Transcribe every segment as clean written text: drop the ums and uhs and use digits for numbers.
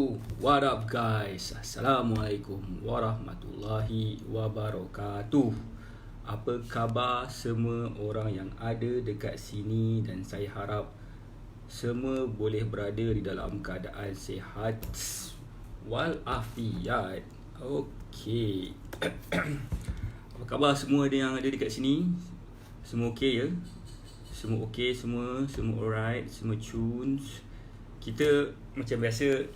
Yo, what up guys? Assalamualaikum warahmatullahi wabarakatuh. Apa khabar semua orang yang ada dekat sini, dan saya harap semua boleh berada di dalam keadaan sihat walafiat. Okey. Apa khabar semua yang ada dekat sini? Semua okey ya? Semua okey semua alright, semua tunes. Kita macam biasa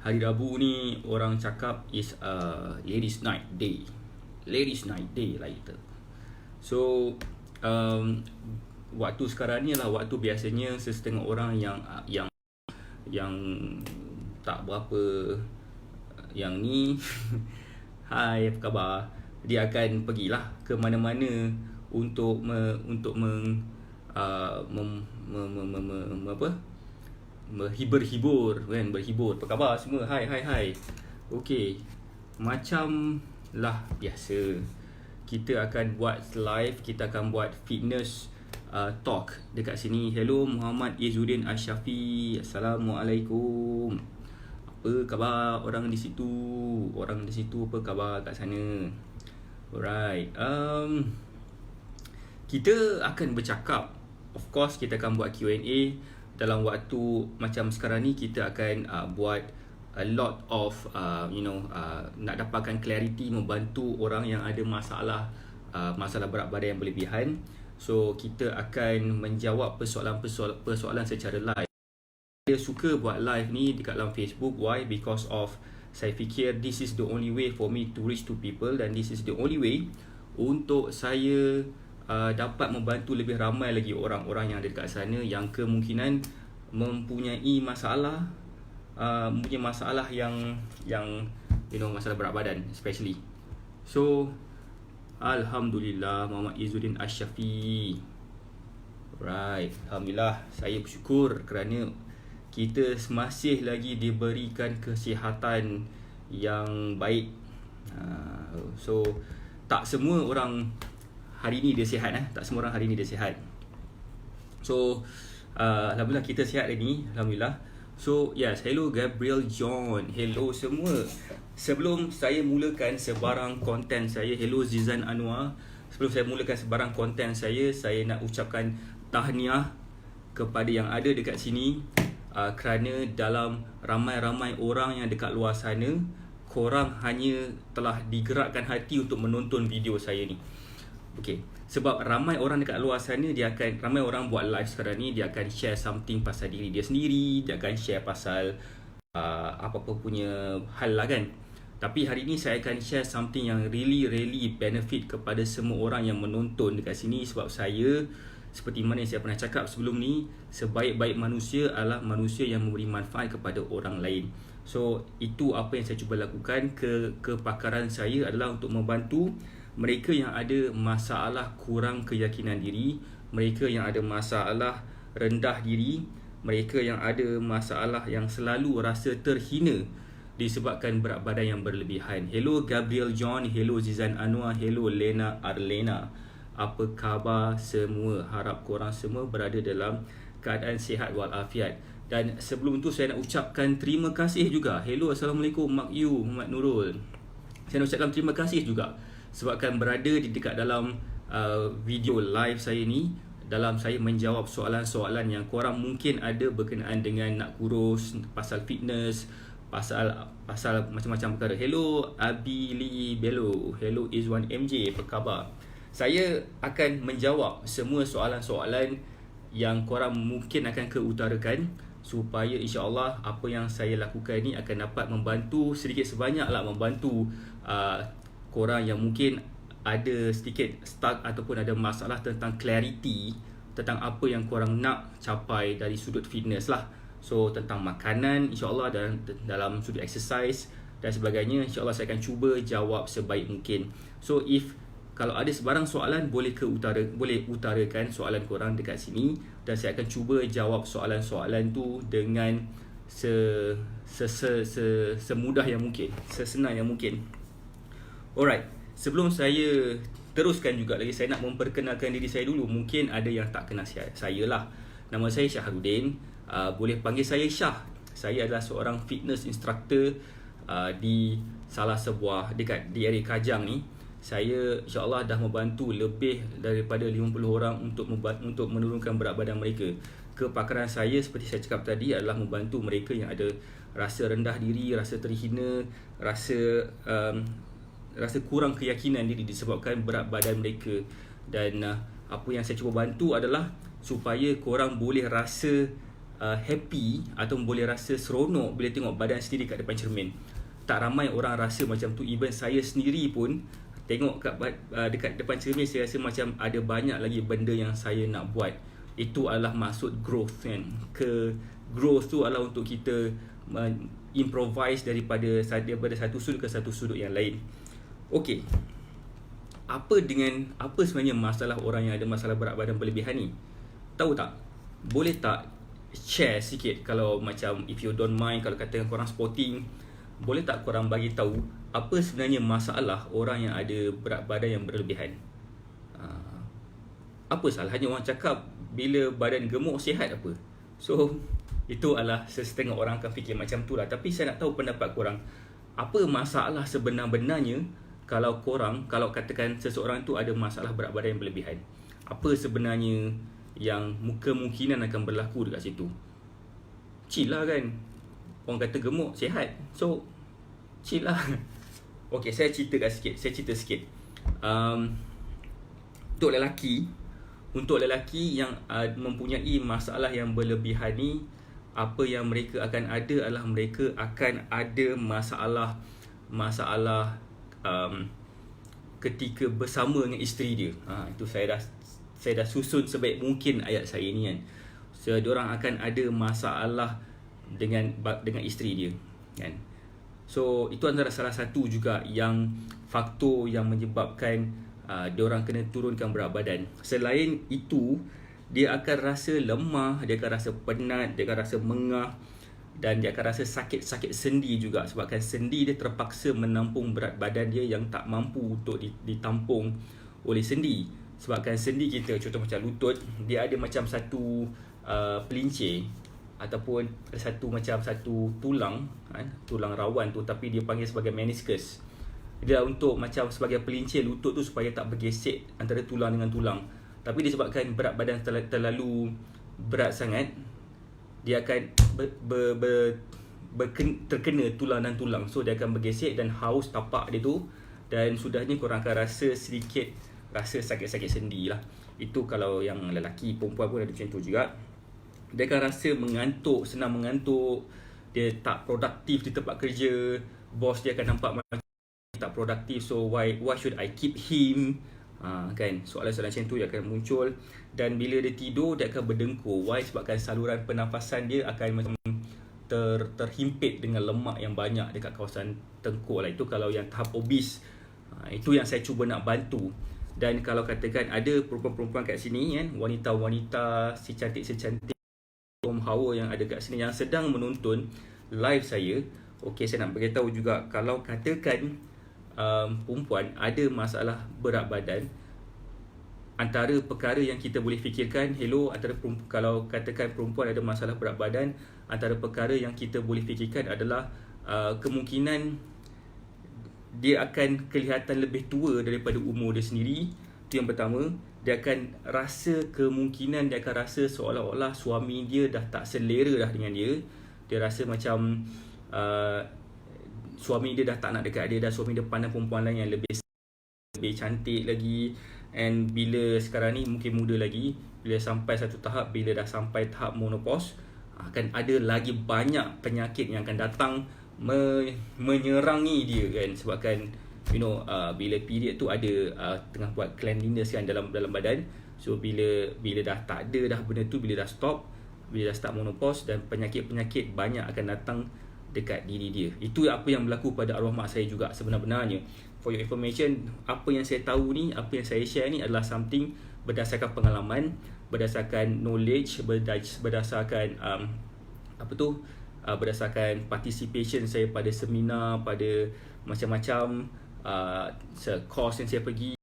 hari Rabu ni orang cakap is ladies night day. Ladies night day lah kita. So waktu sekarang ni lah waktu biasanya setengah orang yang tak berapa yang ni hai, apa khabar, dia akan pergilah ke mana-mana untuk berhibur kan, berhibur. Apa khabar semua? Hai. Okey. Macam lah biasa, kita akan buat live, kita akan buat fitness talk dekat sini. Hello Muhammad Izzuddin Asyafi. Assalamualaikum. Apa khabar orang di situ? Orang di situ apa khabar kat sana? Alright. Kita akan bercakap. Of course kita akan buat Q&A dalam waktu macam sekarang ni. Kita akan buat a lot of nak dapatkan clarity, membantu orang yang ada masalah berat badan yang berlebihan. So kita akan menjawab persoalan secara live. Saya suka buat live ni dekat dalam Facebook. Why? Because of saya fikir this is the only way for me to reach to people, dan this is the only way untuk saya dapat membantu lebih ramai lagi orang-orang yang ada dekat sana yang kemungkinan mempunyai masalah yang masalah berat badan especially. So alhamdulillah, Muhammad Izzuddin Asyafi. Right, alhamdulillah, saya bersyukur kerana kita masih lagi diberikan kesihatan yang baik. So tak semua orang hari ni dia sihat. Tak semua orang hari ni dia sihat. So alhamdulillah kita sihat hari ni, alhamdulillah. So yes, hello Gabriel John. Hello semua. Sebelum saya mulakan sebarang konten saya, hello Zizan Anwar. Sebelum saya mulakan sebarang konten saya nak ucapkan tahniah kepada yang ada dekat sini, kerana dalam ramai-ramai orang yang dekat luar sana, korang hanya telah digerakkan hati untuk menonton video saya ni. Okay, sebab ramai orang dekat luar sana, ramai orang buat live sekarang ni, dia akan share something pasal diri dia sendiri, dia akan share pasal apa-apa punya hal lah kan. Tapi hari ni saya akan share something yang really benefit kepada semua orang yang menonton dekat sini. Sebab saya, seperti mana yang saya pernah cakap sebelum ni, sebaik-baik manusia adalah manusia yang memberi manfaat kepada orang lain. So itu apa yang saya cuba lakukan. Kepakaran saya adalah untuk membantu mereka yang ada masalah kurang keyakinan diri, mereka yang ada masalah rendah diri, mereka yang ada masalah yang selalu rasa terhina disebabkan berat badan yang berlebihan. Hello Gabriel John, hello Zizan Anwar, hello Lena Arlena. Apa khabar semua? Harap korang semua berada dalam keadaan sihat walafiat. Dan sebelum tu saya nak ucapkan terima kasih juga. Hello, Assalamualaikum Mak Yu, Muhammad Nurul. Saya nak ucapkan terima kasih juga sebabkan berada di dekat dalam video live saya ni, dalam saya menjawab soalan-soalan yang korang mungkin ada berkenaan dengan nak kurus, pasal fitness, pasal macam-macam perkara. Hello Abili Bello, hello Izwan MJ, apa khabar? Saya akan menjawab semua soalan-soalan yang korang mungkin akan keutarakan, supaya insya-Allah apa yang saya lakukan ni akan dapat membantu sedikit sebanyak lah, membantu korang yang mungkin ada sedikit stuck ataupun ada masalah tentang clarity tentang apa yang korang nak capai dari sudut fitness lah. So tentang makanan insya-Allah, dan dalam sudut exercise dan sebagainya, insya-Allah saya akan cuba jawab sebaik mungkin. So kalau ada sebarang soalan, boleh utarakan soalan korang dekat sini, dan saya akan cuba jawab soalan-soalan tu dengan semudah yang mungkin, sesenang yang mungkin. Alright, sebelum saya teruskan juga lagi, saya nak memperkenalkan diri saya dulu. Mungkin ada yang tak kenal saya lah. Nama saya Syahrudin. boleh panggil saya Syah. Saya adalah seorang fitness instructor di salah sebuah dekat di area Kajang ni. Saya insya-Allah dah membantu lebih daripada 50 orang untuk menurunkan berat badan mereka. Kepakaran saya seperti saya cakap tadi adalah membantu mereka yang ada rasa rendah diri, rasa terhina, rasa kurang keyakinan diri disebabkan berat badan mereka. Dan apa yang saya cuba bantu adalah supaya korang boleh rasa happy atau boleh rasa seronok bila tengok badan sendiri kat depan cermin. Tak ramai orang rasa macam tu. Even saya sendiri pun tengok dekat depan cermin, saya rasa macam ada banyak lagi benda yang saya nak buat. Itu adalah maksud growth kan. Growth tu adalah untuk kita improvise daripada satu sudut ke satu sudut yang lain. Okey. Apa sebenarnya masalah orang yang ada masalah berat badan berlebihan ni? Tahu tak? Boleh tak share sikit, kalau macam if you don't mind, kalau katakan korang sporting, boleh tak korang bagi tahu apa sebenarnya masalah orang yang ada berat badan yang berlebihan? Apa salahnya orang cakap bila badan gemuk sihat apa? So itu adalah setengah orang akan fikir macam tu lah. Tapi saya nak tahu pendapat korang. Apa masalah sebenar-benarnya kalau katakan seseorang tu ada masalah berat badan yang berlebihan? Apa sebenarnya yang kemungkinan akan berlaku dekat situ? Chill lah kan. Orang kata gemuk sihat, so chill lah. Okay, saya cerita sikit. Untuk lelaki yang mempunyai masalah yang berlebihan ni, apa yang mereka akan ada adalah mereka akan ada masalah ketika bersama dengan isteri dia. Itu saya dah susun sebaik mungkin ayat saya ni kan. So diorang akan ada masalah dengan isteri dia kan. So itu antara salah satu juga yang faktor yang menyebabkan diorang kena turunkan berat badan. Selain itu, dia akan rasa lemah, dia akan rasa penat, dia akan rasa mengah, dan dia akan rasa sakit sendi juga, sebabkan sendi dia terpaksa menampung berat badan dia yang tak mampu untuk ditampung oleh sendi. Sebabkan sendi kita, contoh macam lutut, dia ada macam satu pelincir ataupun satu tulang tulang rawan tu, tapi dia panggil sebagai meniscus. Dia untuk macam sebagai pelincir lutut tu supaya tak bergesek antara tulang dengan tulang. Tapi disebabkan berat badan terlalu berat sangat, dia akan terkena tulang dan tulang. So dia akan bergesek dan haus tapak dia tu, dan sudahnya korang akan rasa sedikit rasa sakit-sakit sendi lah. Itu kalau yang lelaki. Perempuan pun ada macam tu juga. Dia akan rasa mengantuk, senang mengantuk, dia tak produktif di tempat kerja, bos dia akan nampak macam tak produktif, so why should I keep him? Kan, soalan-soalan macam tu dia akan muncul. Dan bila dia tidur, dia akan berdengkur. Why? Sebabkan saluran pernafasan dia akan macam terhimpit dengan lemak yang banyak dekat kawasan tengkuk lah. Itu kalau yang tahap obes. Itu yang saya cuba nak bantu. Dan kalau katakan ada perempuan-perempuan kat sini kan, wanita-wanita si cantik-cantik kaum hawa yang ada kat sini yang sedang menonton live saya, okey, saya nak beritahu juga, kalau katakan perempuan ada masalah berat badan, antara perkara yang kita boleh fikirkan, kalau katakan perempuan ada masalah berat badan, antara perkara yang kita boleh fikirkan adalah kemungkinan dia akan kelihatan lebih tua daripada umur dia sendiri. Itu yang pertama. Dia akan kemungkinan dia akan rasa seolah-olah suami dia dah tak selera dah dengan dia. Dia rasa macam suami dia dah tak nak dekat dia, dah suami dia pandang perempuan lain yang lebih cantik lagi. And bila sekarang ni mungkin muda lagi, bila sampai satu tahap, bila dah sampai tahap menopause, akan ada lagi banyak penyakit yang akan datang menyerangi dia kan. Sebabkan bila period tu ada tengah buat cleanliness kan dalam badan. So bila dah tak ada dah benda tu, bila dah start menopause, dan penyakit-penyakit banyak akan datang dekat diri dia. Itu apa yang berlaku pada arwah mak saya juga sebenar-benarnya. For your information, apa yang saya tahu ni, apa yang saya share ni adalah something berdasarkan pengalaman, berdasarkan knowledge, berdasarkan berdasarkan participation saya pada seminar, pada macam-macam course yang saya pergi,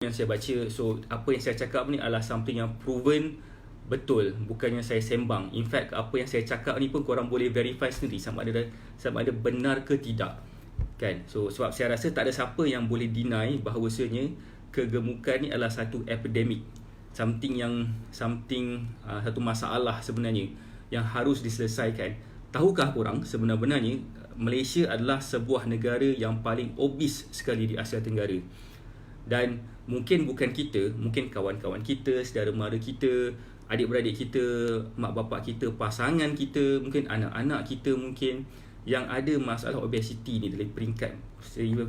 yang saya baca. So apa yang saya cakap ni adalah something yang proven betul, bukannya saya sembang. In fact, apa yang saya cakap ni pun korang boleh verify sendiri sama ada benar ke tidak. Kan? So sebab saya rasa tak ada siapa yang boleh deny bahawasanya kegemukan ni adalah satu epidemik. Satu masalah sebenarnya yang harus diselesaikan. Tahukah korang sebenarnya Malaysia adalah sebuah negara yang paling obes sekali di Asia Tenggara. Dan mungkin bukan kita, mungkin kawan-kawan kita, saudara mara kita, adik-beradik kita, mak bapak kita, pasangan kita, mungkin anak-anak kita mungkin yang ada masalah obesiti ni dari peringkat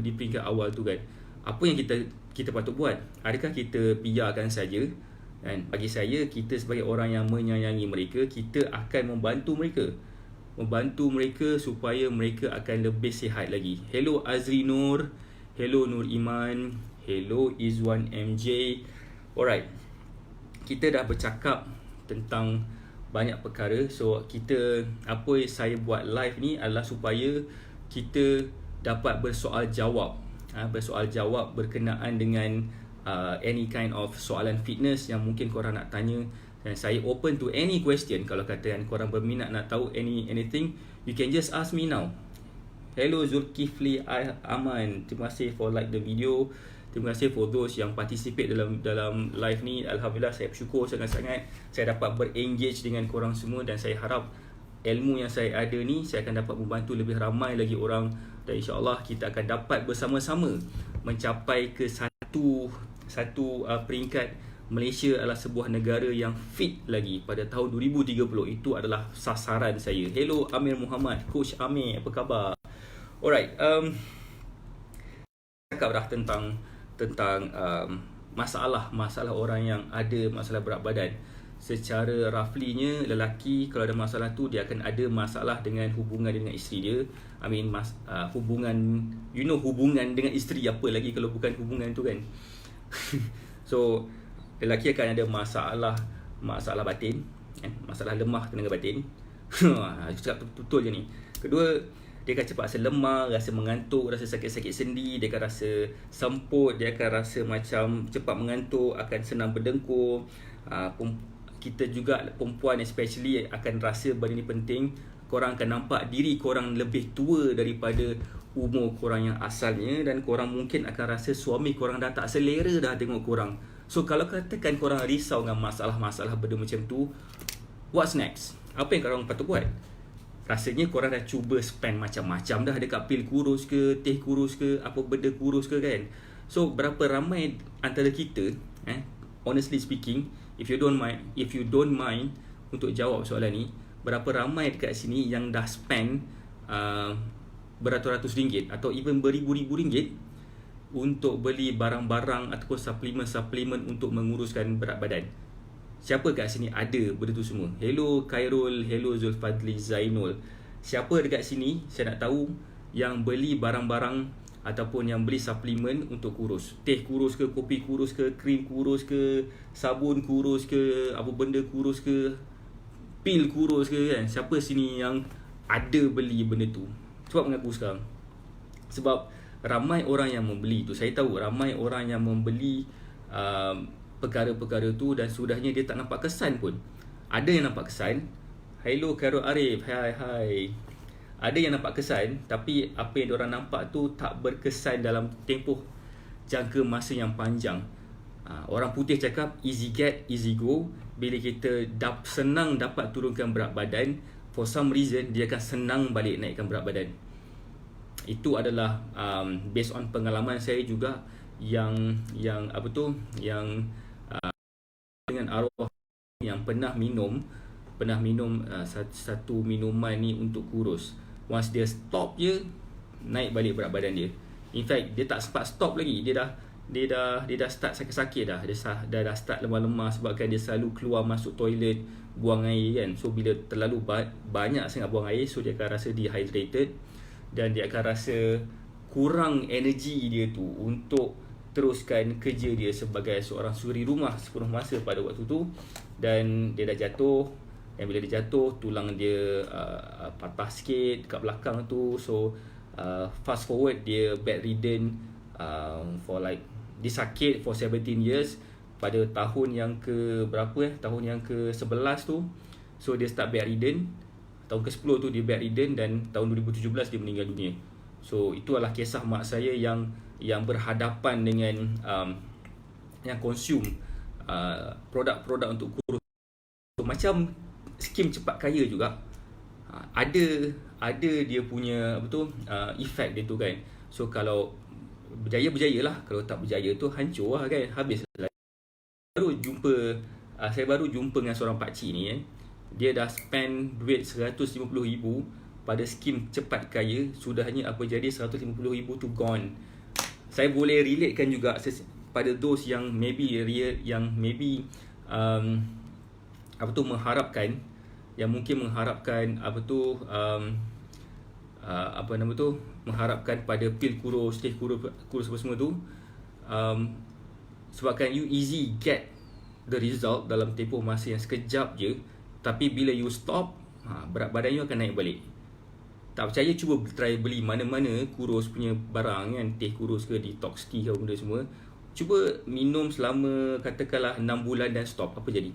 di peringkat awal tu kan. Apa yang kita patut buat? Adakah kita biarkan saja? Kan? Bagi saya, kita sebagai orang yang menyayangi mereka, kita akan membantu mereka supaya mereka akan lebih sihat lagi. Hello Azri Nur, hello Nur Iman, hello Izwan MJ. Alright, kita dah bercakap tentang banyak perkara. So apa yang saya buat live ni adalah supaya kita dapat bersoal jawab berkenaan dengan any kind of soalan fitness yang mungkin korang nak tanya. Dan saya open to any question. Kalau katakan korang berminat nak tahu anything, you can just ask me now. Hello Zulkifli Aman, terima kasih for like the video. Terima kasih for those yang participate dalam live ni. Alhamdulillah, saya bersyukur sangat-sangat saya dapat berengage dengan korang semua. Dan saya harap ilmu yang saya ada ni, saya akan dapat membantu lebih ramai lagi orang. Dan insyaAllah kita akan dapat bersama-sama mencapai ke satu peringkat Malaysia adalah sebuah negara yang fit lagi pada tahun 2030. Itu adalah sasaran saya. Hello Amir Muhammad, Coach Amir, apa khabar? Alright, cakap dah tentang masalah orang yang ada masalah berat badan. Secara roughly-nya, lelaki kalau ada masalah tu, dia akan ada masalah dengan hubungan dengan isteri dia. Hubungan dengan isteri apa lagi kalau bukan hubungan tu kan. So lelaki akan ada masalah batin, masalah lemah tenaga batin. Cakap betul je ni. Kedua, dia akan cepat rasa lemah, rasa mengantuk, rasa sakit-sakit sendi, dia akan rasa semput, dia akan rasa macam cepat mengantuk, akan senang berdengkur. Kita juga perempuan especially akan rasa benda ni penting. Korang akan nampak diri korang lebih tua daripada umur korang yang asalnya, dan korang mungkin akan rasa suami korang dah tak selera dah tengok korang. So kalau katakan korang risau dengan masalah-masalah benda macam tu, what's next? Apa yang korang patut buat? Rasanya korang dah cuba spend macam-macam dah dekat pil kurus ke, teh kurus ke, apa benda kurus ke kan. So berapa ramai antara kita, honestly speaking, if you don't mind untuk jawab soalan ni, berapa ramai dekat sini yang dah spend beratus-ratus ringgit atau even beribu-ribu ringgit untuk beli barang-barang ataupun suplemen untuk menguruskan berat badan? Siapa kat sini ada benda tu semua? Hello Khairul, hello Zulfadli Zainul. Siapa dekat sini, saya nak tahu, yang beli barang-barang ataupun yang beli suplemen untuk kurus? Teh kurus ke, kopi kurus ke, krim kurus ke, sabun kurus ke, apa benda kurus ke, pil kurus ke kan? Siapa sini yang ada beli benda tu? Cuba mengaku sekarang. Sebab ramai orang yang membeli tu. Saya tahu ramai orang yang membeli perkara-perkara tu dan sudahnya dia tak nampak kesan pun. Ada yang nampak kesan. Hello Khairul Arif, hai. Ada yang nampak kesan, tapi apa yang diorang nampak tu tak berkesan dalam tempoh jangka masa yang panjang. Orang putih cakap easy get, easy go. Bila kita senang dapat turunkan berat badan, for some reason dia akan senang balik naikkan berat badan. Itu adalah based on pengalaman saya juga yang dengan arwah yang pernah minum satu minuman ni untuk kurus. Once dia stop je, naik balik berat badan dia. In fact, dia tak sempat stop lagi, dia dah start sakit-sakit dah. Dia dah start lemah-lemah sebabkan dia selalu keluar masuk toilet, buang air kan. So bila terlalu banyak sangat buang air, so dia akan rasa dehydrated dan dia akan rasa kurang energi dia tu untuk teruskan kerja dia sebagai seorang suri rumah sepenuh masa pada waktu tu. Dan dia dah jatuh, dan bila dia jatuh, tulang dia patah sikit dekat belakang tu. So fast forward, dia bedridden for like, dia sakit for 17 years. pada tahun yang ke berapa tahun yang ke-11 tu, so dia start bedridden. Tahun ke-10 tu dia bedridden dan tahun 2017 dia meninggal dunia. So itu adalah kisah mak saya yang berhadapan dengan yang consume produk-produk untuk kurus. So, macam skim cepat kaya juga, ada dia punya efek dia tu kan. So kalau berjaya lah, kalau tak berjaya tu hancur lah kan, habis lah. Saya baru jumpa dengan seorang pakcik ni dia dah spend duit 150,000 pada skim cepat kaya, sudahnya apa jadi 150,000 tu gone. Saya boleh relatekan juga pada those yang maybe mengharapkan, yang mungkin mengharapkan mengharapkan pada pil kurus, teh kurus apa semua tu, sebabkan you easy get the result dalam tempoh masa yang sekejap je, tapi bila you stop, berat badan you akan naik balik. Tak percaya, cuba try beli mana-mana kurus punya barang kan, teh kurus ke, detox tea ke, benda semua. Cuba minum selama katakanlah 6 bulan dan stop, apa jadi?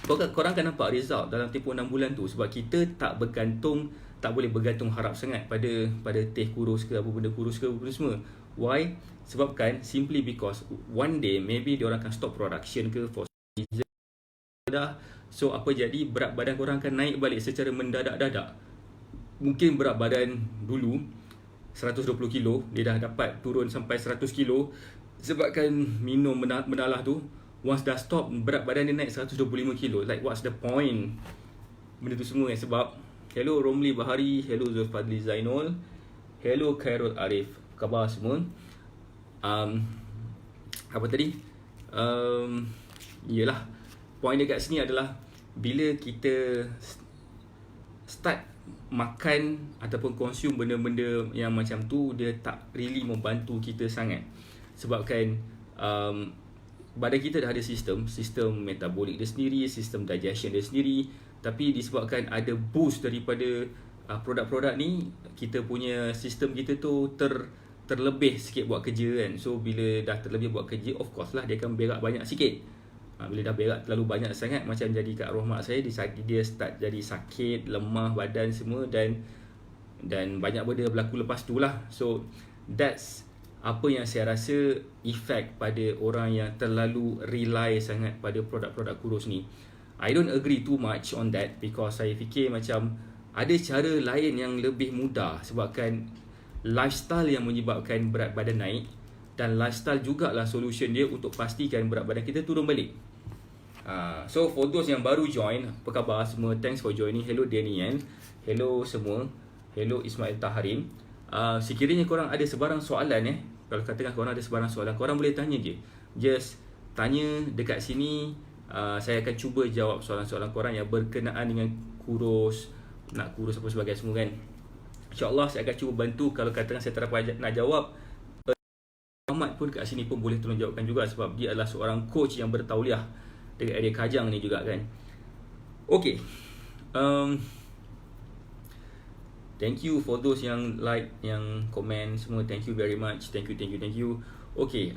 Korang akan nampak result dalam tempoh 6 bulan tu. Sebab kita tak boleh bergantung harap sangat pada teh kurus ke, apa benda kurus ke, benda semua. Why? Sebabkan simply because one day maybe diorang akan stop production ke for season dah. So apa jadi, berat badan korang akan naik balik secara mendadak-dadak. Mungkin berat badan dulu 120 kilo, dia dah dapat turun sampai 100 kilo sebabkan minum menalah tu. Once dah stop, berat badan dia naik 125 kilo. Like what's the point? Benda tu semua sebab hello Romli Bahari, hello Zulfadli Zainul, hello Khairul Arif, khabar semua. Apa tadi? Yelah, point dekat sini adalah bila kita start makan ataupun consume benda-benda yang macam tu, dia tak really membantu kita sangat. Sebabkan badan kita dah ada sistem metabolik dia sendiri, sistem digestion dia sendiri, tapi disebabkan ada boost daripada produk-produk ni, kita punya sistem kita tu terlebih sikit buat kerja kan. So bila dah terlebih buat kerja, of course lah dia akan berak banyak sikit. Bila dah berak terlalu banyak sangat, macam jadi kat arwah mak saya, dia start jadi sakit, lemah badan semua, dan banyak benda berlaku lepas tu lah. So that's apa yang saya rasa efek pada orang yang terlalu rely sangat pada produk-produk kurus ni. I don't agree too much on that, because saya fikir macam ada cara lain yang lebih mudah, sebabkan lifestyle yang menyebabkan berat badan naik, dan lifestyle jugalah solution dia untuk pastikan berat badan kita turun balik. So for those yang baru join, apa khabar semua? Thanks for joining. Hello Daniel, hello semua, hello Ismail Taharim. Sekiranya korang ada sebarang soalan kalau katakan korang ada sebarang soalan, korang boleh tanya je. Just tanya dekat sini, saya akan cuba jawab soalan-soalan korang yang berkenaan dengan kurus, nak kurus apa sebagainya semua kan. InsyaAllah saya akan cuba bantu. Kalau katakan saya tak dapat nak jawab, Ahmad pun kat sini pun boleh tolong jawabkan juga, sebab dia adalah seorang coach yang bertauliah dekat area Kajang ni juga kan. Okay, thank you for those yang like, yang komen semua. Thank you very much. Thank you. Okay,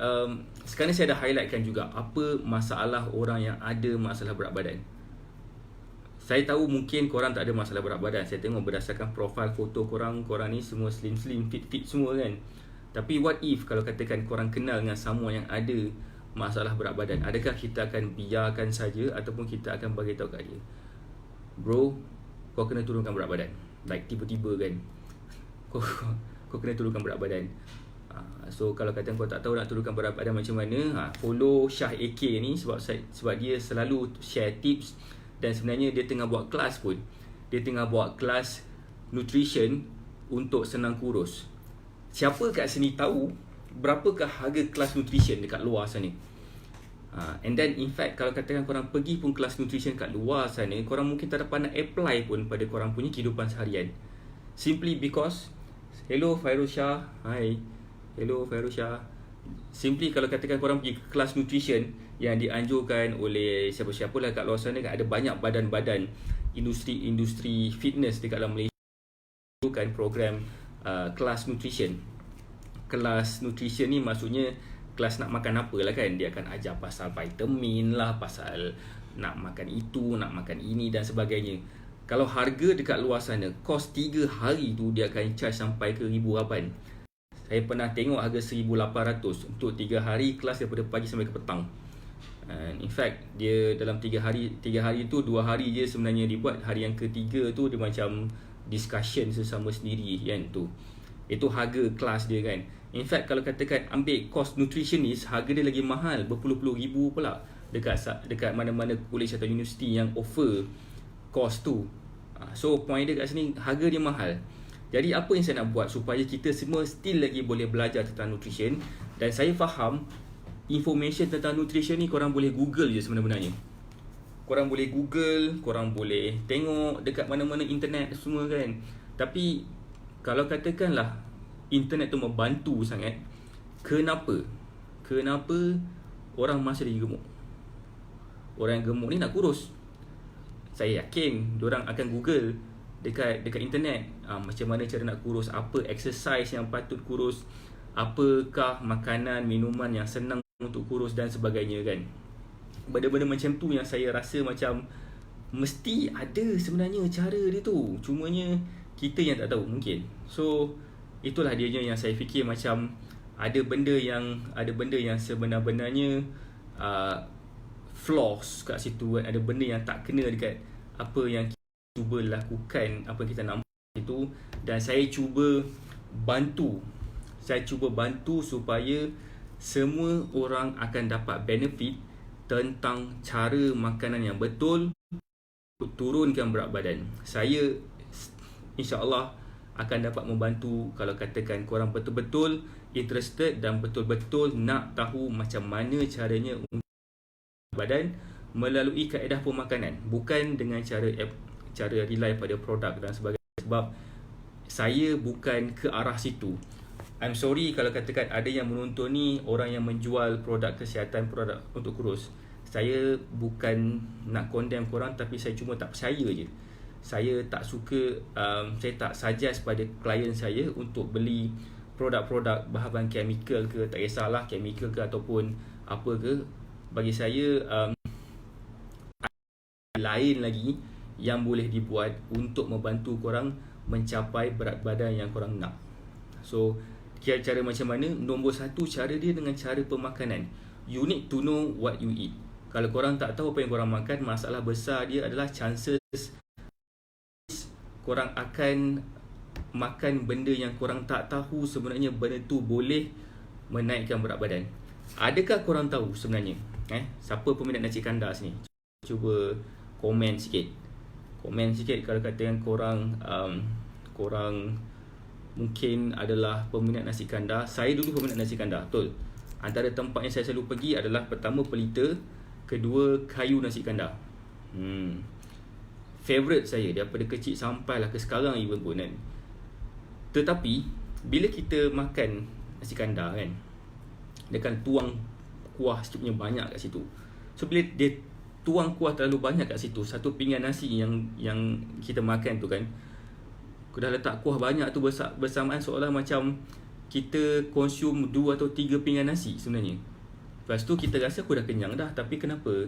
sekarang saya dah highlightkan juga apa masalah orang yang ada masalah berat badan. Saya tahu mungkin korang tak ada masalah berat badan. Saya tengok berdasarkan profil foto korang ni semua slim, fit semua kan. Tapi what if kalau katakan korang kenal dengan someone yang ada masalah berat badan? Adakah kita akan biarkan saja ataupun kita akan bagi tahu kat dia, bro, kau kena turunkan berat badan? Like tiba-tiba kan, kau kena turunkan berat badan. So kalau kata kau tak tahu nak turunkan berat badan macam mana, follow Syah AK ni, sebab dia selalu share tips. Dan sebenarnya dia tengah buat kelas pun. Dia tengah buat kelas nutrition untuk senang kurus. Siapa kat sini tahu berapakah harga kelas nutrition dekat luar sana? And then in fact, kalau katakan korang pergi pun kelas nutrition kat luar sana, korang mungkin tak dapat nak apply pun pada korang punya kehidupan seharian. Simply because, hello Fairusha, hi, hello Fairusha. Simply kalau katakan korang pergi kelas nutrition yang dianjurkan oleh siapa-siapa lah kat luar sana kan, ada banyak badan-badan industri fitness dekat dalam Malaysia kan program kelas nutrition. Kelas nutrition ni maksudnya kelas nak makan apa lah kan. Dia akan ajar pasal vitamin lah, pasal nak makan itu, nak makan ini dan sebagainya. Kalau harga dekat luar sana, kos 3 hari tu dia akan charge sampai ke RM1,800. Saya pernah tengok harga RM1,800 untuk 3 hari kelas daripada pagi sampai ke petang. In fact, dia dalam 3 hari tu 2 hari je sebenarnya dibuat. Hari yang ketiga tu dia macam discussion sesama sendiri kan tu. Itu harga kelas dia kan. In fact, kalau katakan ambil kos nutritionist, harga dia lagi mahal, berpuluh-puluh ribu pula dekat mana-mana college atau universiti yang offer kos tu. So point dia kat sini, harga dia mahal. Jadi apa yang saya nak buat supaya kita semua still lagi boleh belajar tentang nutrition. Dan saya faham information tentang nutrition ni korang boleh Google je sebenarnya. Korang boleh Google, korang boleh tengok dekat mana-mana internet semua kan. Tapi kalau katakanlah internet tu membantu sangat, kenapa orang masih lagi gemuk? Orang yang gemuk ni nak kurus. Saya yakin diorang akan Google dekat internet macam mana cara nak kurus, apa exercise yang patut kurus, apakah makanan, minuman yang senang untuk kurus dan sebagainya kan. Benda-benda macam tu yang saya rasa macam mesti ada sebenarnya cara dia tu. Cumanya kita yang tak tahu mungkin. So itulah dianya yang saya fikir macam ada benda yang sebenar-benarnya flaws kat situ kan. Ada benda yang tak kena dekat apa yang kita cuba lakukan, apa yang kita nampak itu. Dan saya cuba bantu supaya semua orang akan dapat benefit tentang cara makanan yang betul untuk turunkan berat badan. Saya insya-Allah akan dapat membantu kalau katakan korang betul-betul interested dan betul-betul nak tahu macam mana caranya untuk badan melalui kaedah pemakanan, bukan dengan cara rely pada produk dan sebagainya. Sebab saya bukan ke arah situ. I'm sorry kalau katakan ada yang menonton ni orang yang menjual produk kesihatan, produk untuk kurus. Saya bukan nak condemn korang, tapi saya cuma tak percaya je. Saya tak suka, saya tak suggest pada klien saya untuk beli produk-produk bahan chemical ke, tak kisahlah chemical ke ataupun apa ke. Bagi saya lain lagi yang boleh dibuat untuk membantu korang mencapai berat badan yang korang nak. So cara macam mana? Nombor 1, cara dia dengan cara pemakanan. You need to know what you eat. Kalau korang tak tahu apa yang korang makan, masalah besar dia adalah chances korang akan makan benda yang korang tak tahu sebenarnya benda tu boleh menaikkan berat badan. Adakah korang tahu sebenarnya? Siapa peminat nasi kandar sini? Cuba komen sikit. Komen sikit kalau katakan korang mungkin adalah peminat nasi kandar. Saya dulu peminat nasi kandar, betul. Antara tempat yang saya selalu pergi adalah pertama Pelita, kedua Kayu Nasi Kandar. Favorite saya daripada kecil sampailah ke sekarang even pun kan. Tetapi bila kita makan nasi kandar kan, dia kan tuang kuah sikitnya banyak kat situ. So bila dia tuang kuah terlalu banyak kat situ, satu pinggan nasi yang kita makan tu kan, aku dah letak kuah banyak tu bersamaan seolah macam kita consume 2 atau 3 pinggan nasi sebenarnya. Lepas tu kita rasa aku dah kenyang dah, tapi kenapa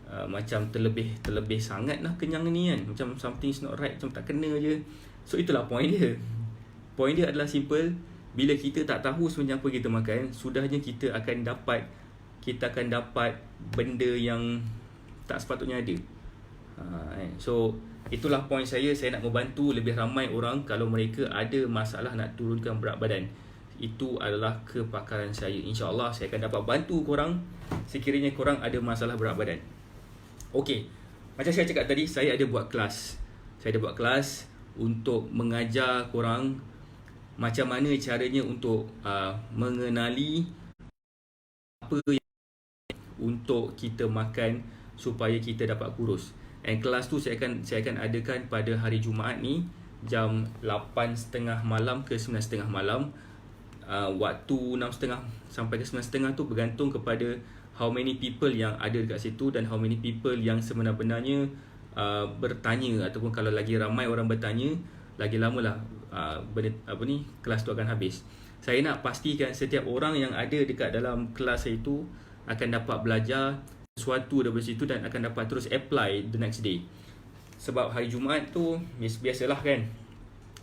macam terlebih sangat lah kenyang ni kan. Macam something's not right, macam tak kena je. So itulah point dia. Point dia adalah simple. Bila kita tak tahu sebenarnya apa kita makan, sudahnya kita akan dapat benda yang tak sepatutnya ada. So itulah point saya. Saya nak membantu lebih ramai orang kalau mereka ada masalah nak turunkan berat badan. Itu adalah kepakaran saya. InsyaAllah saya akan dapat bantu korang sekiranya korang ada masalah berat badan. Okey, macam saya cakap tadi, saya ada buat kelas. Saya ada buat kelas untuk mengajar korang macam mana caranya untuk mengenali apa yang untuk kita makan supaya kita dapat kurus. And kelas tu saya akan adakan pada hari Jumaat ni jam 8.30 malam ke 9.30 malam. Waktu 6.30 sampai ke 9.30 tu bergantung kepada how many people yang ada dekat situ dan how many people yang sebenar-benarnya bertanya, ataupun kalau lagi ramai orang bertanya, lagi lama lah kelas tu akan habis. Saya nak pastikan setiap orang yang ada dekat dalam kelas saya itu akan dapat belajar sesuatu daripada situ dan akan dapat terus apply the next day. Sebab hari Jumaat tu biasalah kan,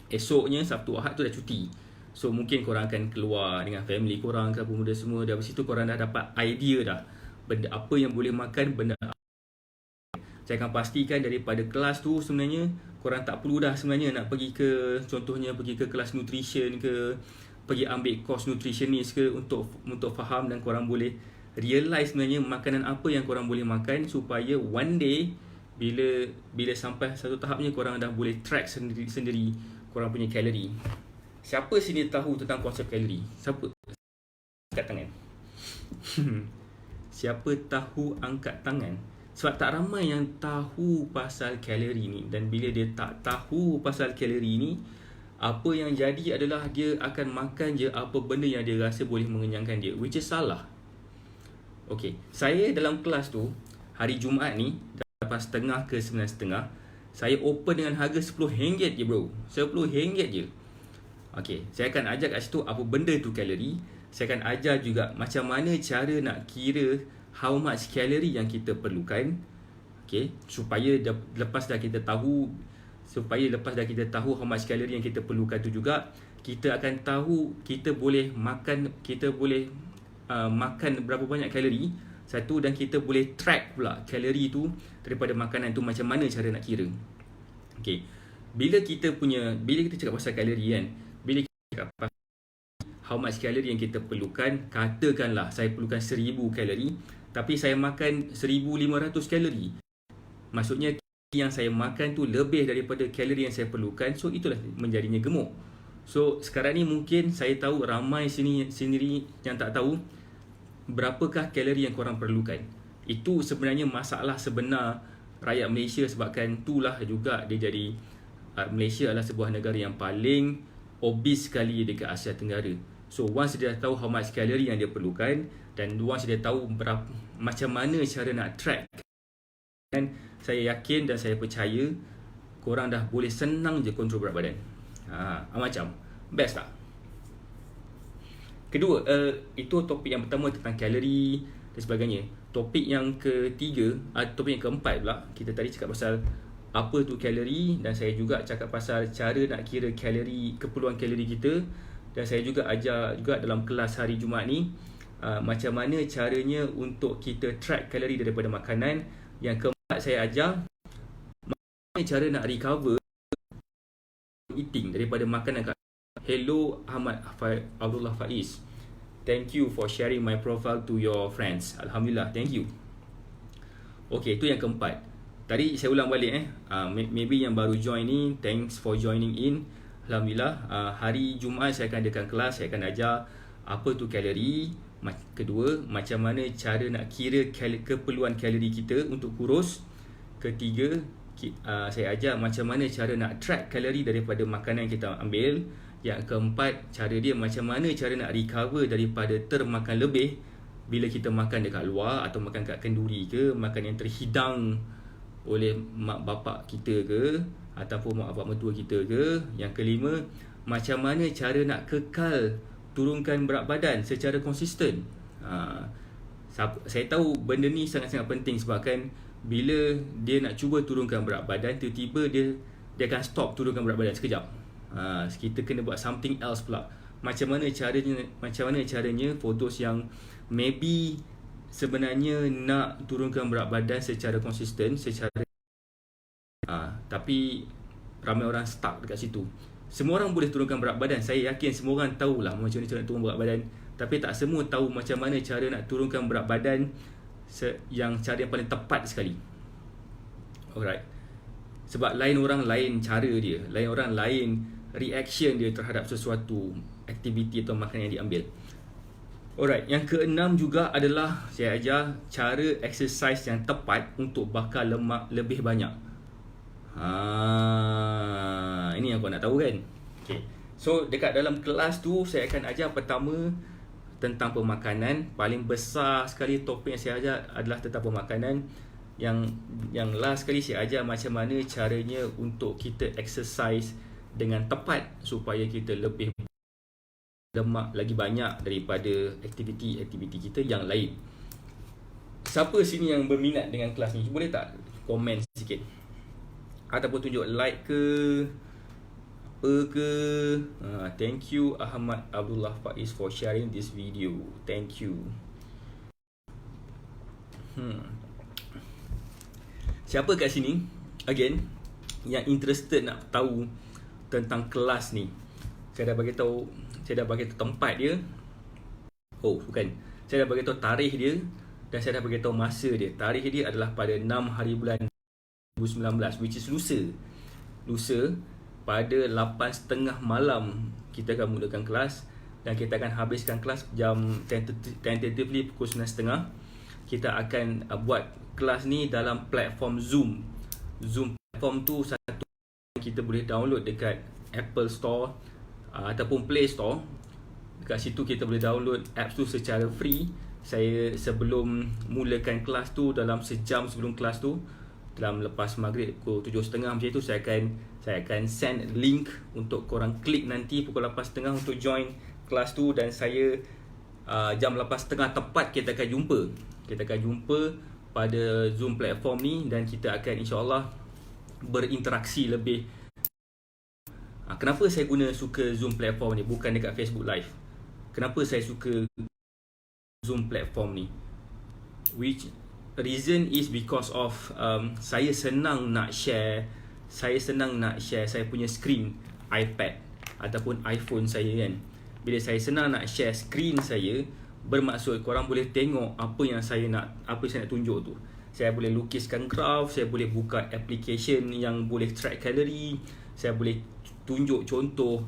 esoknya Sabtu Ahad tu dah cuti. So mungkin korang akan keluar dengan family korang ke apa benda semua. Dari situ korang dah dapat idea dah benda apa yang boleh makan, benda saya akan pastikan daripada kelas tu sebenarnya korang tak perlu dah sebenarnya nak pergi ke, contohnya pergi ke kelas nutrition ke, pergi ambil course nutritionist ke untuk faham, dan korang boleh realize sebenarnya makanan apa yang korang boleh makan supaya one day bila sampai satu tahapnya korang dah boleh track sendiri korang punya kalori. Siapa sini tahu tentang konsep kalori? Siapa? Angkat tangan. Siapa tahu angkat tangan? Sebab tak ramai yang tahu pasal kalori ni. Dan bila dia tak tahu pasal kalori ni, apa yang jadi adalah dia akan makan je apa benda yang dia rasa boleh mengenyangkan dia, which is salah. Okay, saya dalam kelas tu hari Jumaat ni dapat 8.30 ke 9.30, saya open dengan harga RM10 je bro. RM10 je. Okay, saya akan ajar kat situ apa benda tu kalori. Saya akan ajar juga macam mana cara nak kira how much kalori yang kita perlukan. Okay, supaya lepas dah kita tahu how much kalori yang kita perlukan tu juga, kita akan tahu kita boleh makan berapa banyak kalori satu, dan kita boleh track pula kalori tu daripada makanan tu macam mana cara nak kira. Okay, bila kita cakap pasal kalori kan, bila kita cakap pasal how much kalori yang kita perlukan, katakanlah saya perlukan 1000 kalori tapi saya makan 1500 kalori, maksudnya yang saya makan tu lebih daripada kalori yang saya perlukan. So itulah menjadinya gemuk. So sekarang ni mungkin saya tahu ramai sendiri yang tak tahu berapakah kalori yang korang perlukan. Itu sebenarnya masalah sebenar rakyat Malaysia, sebabkan itulah juga dia jadi Malaysia adalah sebuah negara yang paling obese sekali dekat Asia Tenggara. So once dia dah tahu how much kalori yang dia perlukan, dan once dia tahu macam mana cara nak track, dan saya yakin dan saya percaya korang dah boleh senang je kontrol berat badan. Macam best tak? Kedua, itu topik yang pertama tentang kalori dan sebagainya. Topik yang ketiga, topik yang keempat pula, kita tadi cakap pasal apa tu kalori, dan saya juga cakap pasal cara nak kira kalori, keperluan kalori kita, dan saya juga ajar juga dalam kelas hari Jumaat ni macam mana caranya untuk kita track kalori daripada makanan. Yang keempat saya ajar macam mana cara nak recover eating daripada makanan. Hello Ahmad Abdullah Faiz, thank you for sharing my profile to your friends. Alhamdulillah, thank you. Okay, itu yang keempat. Tadi saya ulang balik maybe yang baru join ni, thanks for joining in. Alhamdulillah, hari Jumaat saya akan adakan kelas, saya akan ajar apa tu kalori. Kedua, macam mana cara nak kira keperluan kalori kita untuk kurus. Ketiga, saya ajar macam mana cara nak track kalori daripada makanan yang kita ambil. Yang keempat, cara dia macam mana cara nak recover daripada termakan lebih bila kita makan dekat luar, atau makan kat kenduri ke, makan yang terhidang oleh mak bapak kita ke, ataupun mak bapak mertua kita ke. Yang kelima, macam mana cara nak kekal turunkan berat badan secara konsisten. Saya tahu benda ni sangat-sangat penting, sebabkan bila dia nak cuba turunkan berat badan, tiba-tiba dia akan stop turunkan berat badan sekejap. Kita kena buat something else pula. Macam mana caranya for those yang maybe sebenarnya nak turunkan berat badan secara konsisten, tapi ramai orang stuck dekat situ. Semua orang boleh turunkan berat badan. Saya yakin semua orang tahulah macam mana cara nak turun berat badan, tapi tak semua tahu macam mana cara nak turunkan berat badan yang cara yang paling tepat sekali. Alright. Sebab lain orang lain cara dia, lain orang lain reaction dia terhadap sesuatu aktiviti atau makanan yang diambil. Alright, yang keenam juga adalah saya ajar cara exercise yang tepat untuk bakar lemak lebih banyak. Ini yang kau nak tahu kan? Okay. So dekat dalam kelas tu saya akan ajar pertama tentang pemakanan. Paling besar sekali topik yang saya ajar adalah tentang pemakanan. Yang last sekali saya ajar macam mana caranya untuk kita exercise dengan tepat supaya kita lebih lemak lagi banyak daripada aktiviti-aktiviti kita yang lain. Siapa sini yang berminat dengan kelas ni? Boleh tak komen sikit? Ataupun tunjuk like ke apa ke. Thank you Ahmad Abdullah Faiz for sharing this video. Thank you. Siapa kat sini again yang interested nak tahu tentang kelas ni? Saya dah bagi tahu tempat dia. Oh, bukan. Saya dah bagi tahu tarikh dia dan saya dah bagi tahu masa dia. Tarikh dia adalah pada 6 hari bulan 2019, which is lusa pada 8.30 malam kita akan mulakan kelas dan kita akan habiskan kelas jam tentatively pukul 9.30. Kita akan buat kelas ni dalam platform Zoom. Zoom platform tu satu kita boleh download dekat Apple Store ataupun Play Store. Dekat situ kita boleh download apps tu secara free. Saya sebelum mulakan kelas tu, dalam sejam sebelum kelas tu, dalam lepas maghrib pukul 7.30 macam tu, saya akan send link untuk korang klik nanti pukul 8.30 untuk join kelas tu. Dan saya jam 8.30 tepat kita akan jumpa pada Zoom platform ni dan kita akan insyaAllah berinteraksi lebih. Kenapa saya suka Zoom platform ni bukan dekat Facebook Live? Kenapa saya suka Zoom platform ni? Which reason is because of saya senang nak share saya punya screen iPad ataupun iPhone saya kan. Bila saya senang nak share screen saya, bermaksud korang boleh tengok apa yang saya nak tunjuk tu. Saya boleh lukiskan graf, saya boleh buka application yang boleh track kalori, saya boleh tunjuk contoh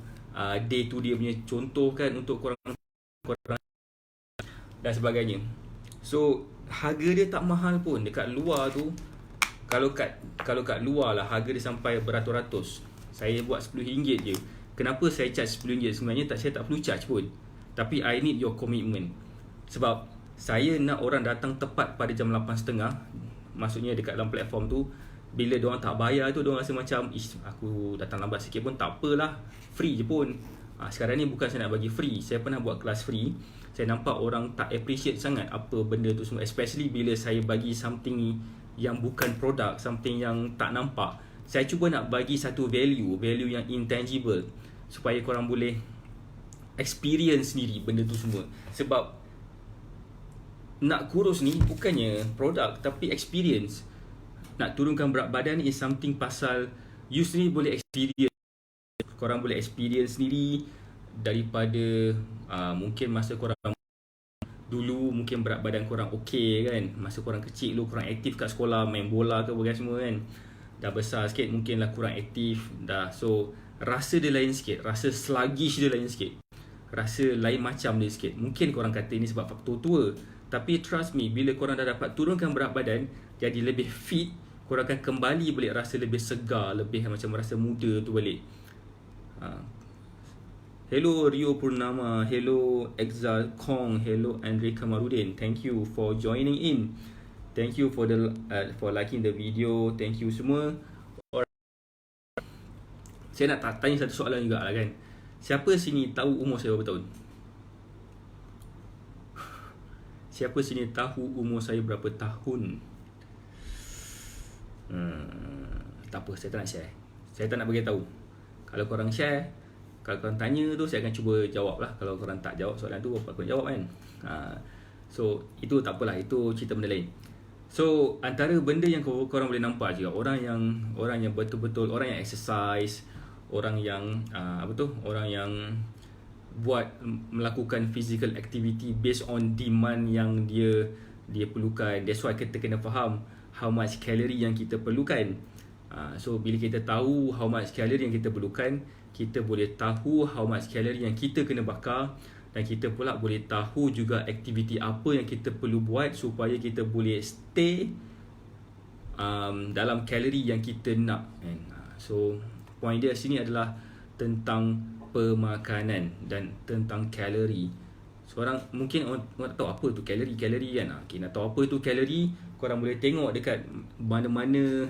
day to day punya contoh kan untuk korang dan sebagainya. So harga dia tak mahal pun dekat luar tu. Kalau kat luar lah harga dia sampai beratus-ratus. Saya buat RM10 je. Kenapa saya charge RM10? Sebenarnya saya tak perlu charge pun. Tapi I need your commitment. Sebab saya nak orang datang tepat pada jam 8.30. Maksudnya dekat dalam platform tu, bila diorang tak bayar tu, diorang rasa macam aku datang lambat sikit pun tak apalah, free je pun. Sekarang ni bukan saya nak bagi free. Saya pernah buat kelas free. Saya nampak orang tak appreciate sangat apa benda tu semua. Especially bila saya bagi something yang bukan produk, something yang tak nampak. Saya cuba nak bagi satu value yang intangible, supaya korang boleh experience sendiri benda tu semua. Sebab nak kurus ni bukannya produk tapi experience. Nak turunkan berat badan is something pasal you sendiri boleh experience. Korang boleh experience sendiri daripada mungkin masa korang dulu, mungkin berat badan korang okey kan. Masa korang kecil dulu korang aktif kat sekolah, main bola ke apa semua kan. Dah besar sikit mungkinlah kurang aktif dah. So rasa dia lain sikit, rasa sluggish dia lain sikit, rasa lain macam dia sikit. Mungkin korang kata ini sebab faktor tua, tapi trust me, bila korang dah dapat turunkan berat badan, jadi lebih fit, korang akan kembali balik rasa lebih segar, lebih macam rasa muda tu balik. Hello Rio Purnama, hello Exal Kong, hello Andre Kamarudin. Thank you for joining in. Thank you for for liking the video. Thank you semua. Saya nak tanya satu soalan juga lah kan. Siapa sini tahu umur saya berapa tahun? Siapa sini tahu umur saya berapa tahun? Tak apa, saya tak nak share. Saya tak nak bagi tahu. Kalau korang share, kalau korang tanya tu, saya akan cuba jawab lah. Kalau korang tak jawab soalan tu, apa korang jawab kan? So itu tak apalah, itu cerita benda lain. So antara benda yang korang boleh nampak juga, orang yang betul-betul, orang yang exercise, orang yang orang yang melakukan physical activity based on demand yang dia perlukan. That's why kita kena faham how much calorie yang kita perlukan. So bila kita tahu how much calorie yang kita perlukan, kita boleh tahu how much calorie yang kita kena bakar, dan kita pula boleh tahu juga aktiviti apa yang kita perlu buat supaya kita boleh stay dalam kalori yang kita nak. So point dia sini adalah tentang pemakanan dan tentang kalori. Seorang mungkin orang tahu apa tu kalori kan. Okay, nak tahu apa tu kalori, korang boleh tengok dekat mana-mana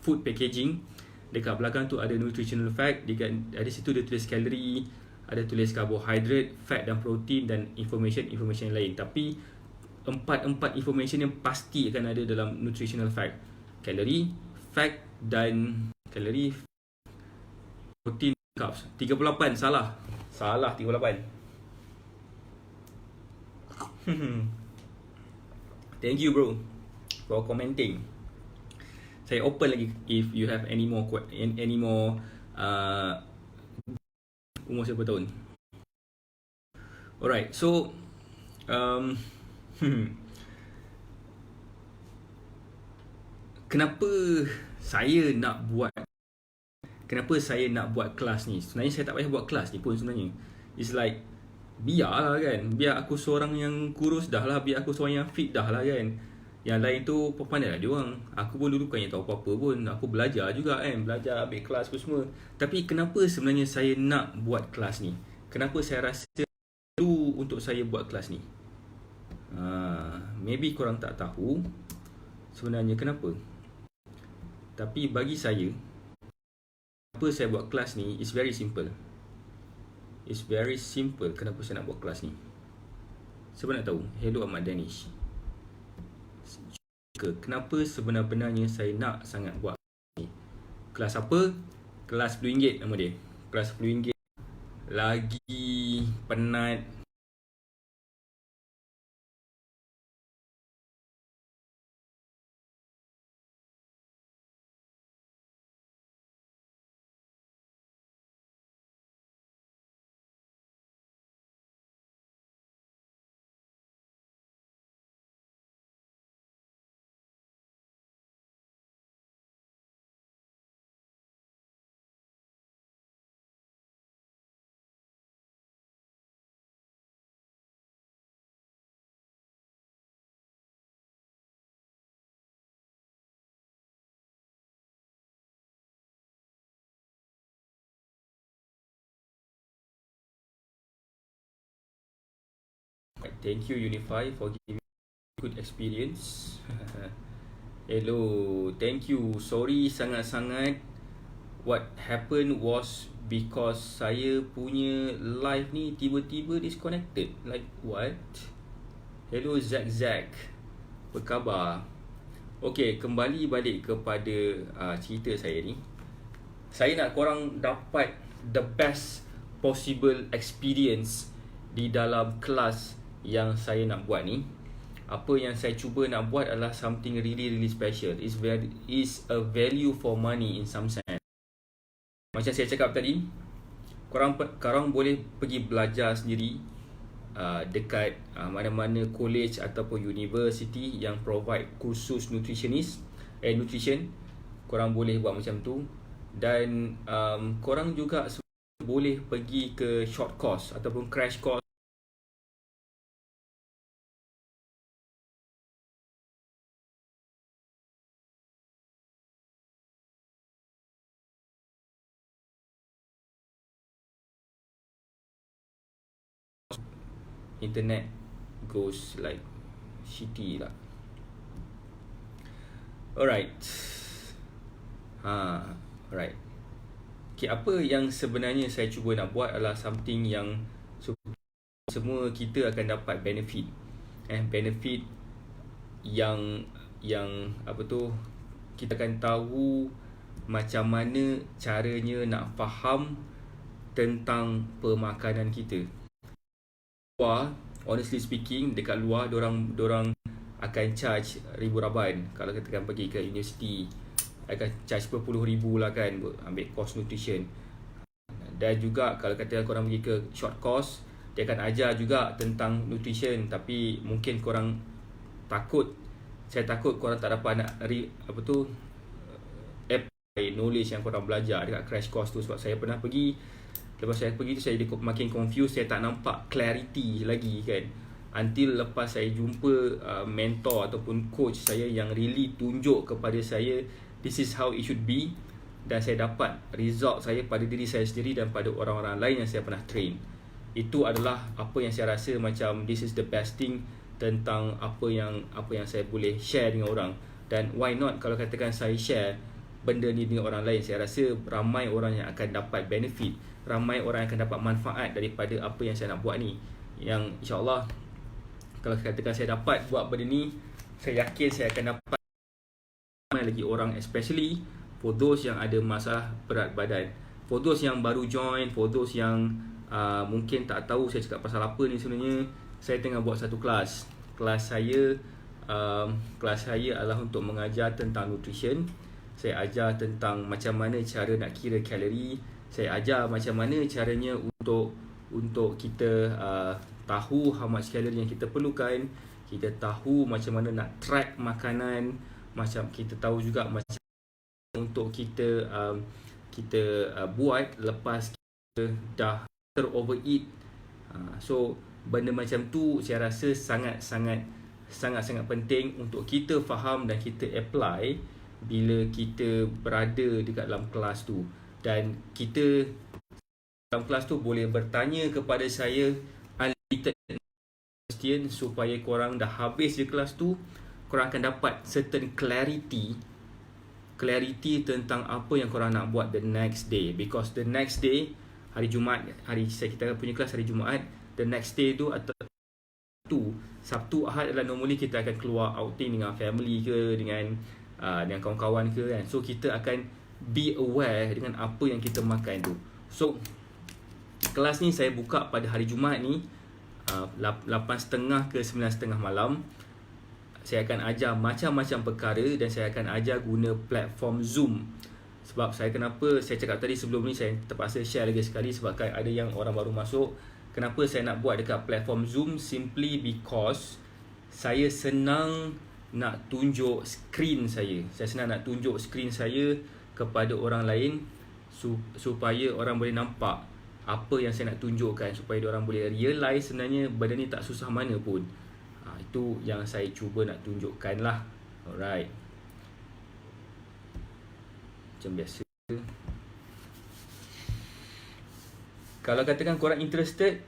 food packaging. Dekat belakang tu ada nutritional fact, dekat ada situ dia tulis kalori. ada tulis karbohidrat, fat dan protein dan information lain. Tapi empat information yang pasti akan ada dalam nutritional fact. Kalori, fat dan kalori, protein, carbs. 38 salah. Salah 38. Thank you bro for commenting. Saya open lagi if you have any more umur berapa tahun. Alright, so kenapa saya nak buat kelas ni? Sebenarnya saya tak payah buat kelas ni pun sebenarnya. It's like biarlah kan, biar aku seorang yang kurus dah lah, biar aku seorang yang fit dah lah kan. Yang lain tu pandai lah dia orang. Aku pun dulu bukannya tahu apa-apa pun. Aku belajar juga kan, belajar ambil kelas pun semua. Tapi kenapa sebenarnya saya nak buat kelas ni? Kenapa saya rasa perlu untuk saya buat kelas ni? Maybe korang tak tahu sebenarnya kenapa. Tapi bagi saya, kenapa saya buat kelas ni is very simple. It's very simple kenapa saya nak buat kelas ni. Siapa nak tahu? Hello Ahmad Danish. Kenapa sebenar-benarnya saya nak sangat buat ni? Kelas apa? Kelas RM10 nama dia. Kelas RM10 lagi penat. Thank you Unify for giving good experience. Hello, thank you. Sorry sangat-sangat. What happened was because saya punya live ni tiba-tiba disconnected. Like what? Hello Zack. Apa khabar? Okay, kembali balik kepada cerita saya ni. Saya nak korang dapat the best possible experience di dalam kelas yang saya nak buat ni. Apa yang saya cuba nak buat adalah something really special. Is a value for money in some sense. Macam saya cakap tadi, korang boleh pergi belajar sendiri dekat mana-mana college ataupun university yang provide kursus nutrition. Korang boleh buat macam tu. Dan korang juga boleh pergi ke short course ataupun crash course internet goes like shitty lah. Alright. Alright. Okay, apa yang sebenarnya saya cuba nak buat adalah something yang semua kita akan dapat benefit. Benefit yang apa tu, kita akan tahu macam mana caranya nak faham tentang pemakanan kita. Honestly speaking, dekat luar dorang akan charge RM1,000 kalau kita kan pergi ke universiti, akan charge RM10,000 lah kan ambil course nutrition. Dan juga kalau kata korang pergi ke short course, dia akan ajar juga tentang nutrition, tapi mungkin korang saya takut korang tak dapat nak apply knowledge yang korang belajar dekat crash course tu. Sebab saya pernah pergi, lepas saya pergi tu saya makin confused, saya tak nampak clarity lagi kan, until lepas saya jumpa mentor ataupun coach saya yang really tunjuk kepada saya this is how it should be, dan saya dapat result saya pada diri saya sendiri dan pada orang-orang lain yang saya pernah train. Itu adalah apa yang saya rasa macam this is the best thing tentang apa yang saya boleh share dengan orang. Dan why not kalau katakan saya share benda ni dengan orang lain. Saya rasa ramai orang yang akan dapat benefit, ramai orang yang akan dapat manfaat daripada apa yang saya nak buat ni. Yang insyaAllah kalau katakan saya dapat buat benda ni, saya yakin saya akan dapat ramai lagi orang, especially for those yang ada masalah berat badan, for those yang baru join, for those yang mungkin tak tahu saya cakap pasal apa ni sebenarnya. Saya tengah buat satu kelas. Kelas saya adalah untuk mengajar tentang nutrition. Saya ajar tentang macam mana cara nak kira kalori. Saya ajar macam mana caranya untuk kita tahu how much kalori yang kita perlukan. Kita tahu macam mana nak track makanan. Macam kita tahu juga macam untuk kita buat lepas kita dah overeat. So benda macam tu saya rasa sangat-sangat penting untuk kita faham dan kita apply bila kita berada dekat dalam kelas tu. Dan kita dalam kelas tu boleh bertanya kepada saya unlimited question, supaya korang dah habis je kelas tu, korang akan dapat certain clarity tentang apa yang korang nak buat the next day. Because the next day, hari Jumaat, kita punya kelas hari Jumaat, the next day tu atau Sabtu Ahad adalah normally kita akan keluar outing dengan family ke, dengan kawan-kawan ke kan. So kita akan be aware dengan apa yang kita makan tu. So kelas ni saya buka pada hari Jumaat ni 8.30 ke 9.30 malam. Saya akan ajar macam-macam perkara dan saya akan ajar guna platform Zoom. Sebab saya cakap tadi sebelum ni, saya terpaksa share lagi sekali sebabkan ada yang orang baru masuk. Kenapa saya nak buat dekat platform Zoom? Simply because saya senang nak tunjuk skrin saya. Saya senang nak tunjuk skrin saya kepada orang lain supaya orang boleh nampak apa yang saya nak tunjukkan, supaya orang boleh realize sebenarnya benda ni tak susah mana pun. Itu yang saya cuba nak tunjukkan lah. Alright, macam biasa. Kalau katakan korang interested,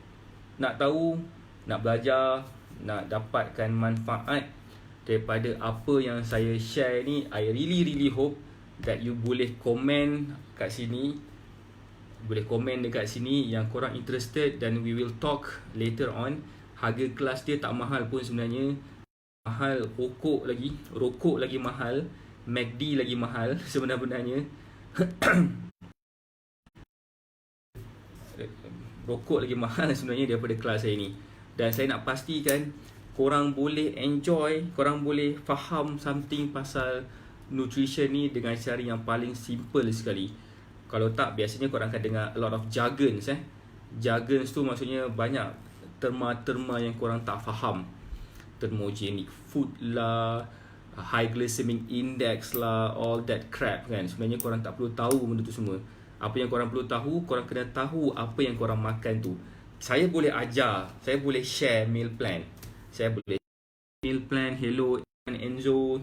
nak tahu, nak belajar, nak dapatkan manfaat daripada apa yang saya share ni, I really hope that you boleh komen kat sini. Boleh komen dekat sini yang korang interested, dan we will talk later on. Harga kelas dia tak mahal pun sebenarnya. Mahal, rokok lagi mahal, McD lagi mahal sebenarnya. Rokok lagi mahal sebenarnya daripada kelas saya ni. Dan saya nak pastikan korang boleh enjoy, korang boleh faham something pasal nutrition ni dengan cara yang paling simple sekali. Kalau tak, biasanya korang akan dengar a lot of jargons. Jargons tu maksudnya banyak terma-terma yang korang tak faham. Thermogenic food lah, high glycemic index lah, all that crap kan. Sebenarnya korang tak perlu tahu benda tu semua. Apa yang korang perlu tahu, korang kena tahu apa yang korang makan tu. Saya boleh ajar, saya boleh share meal plan. Saya boleh meal plan, hello Enzo.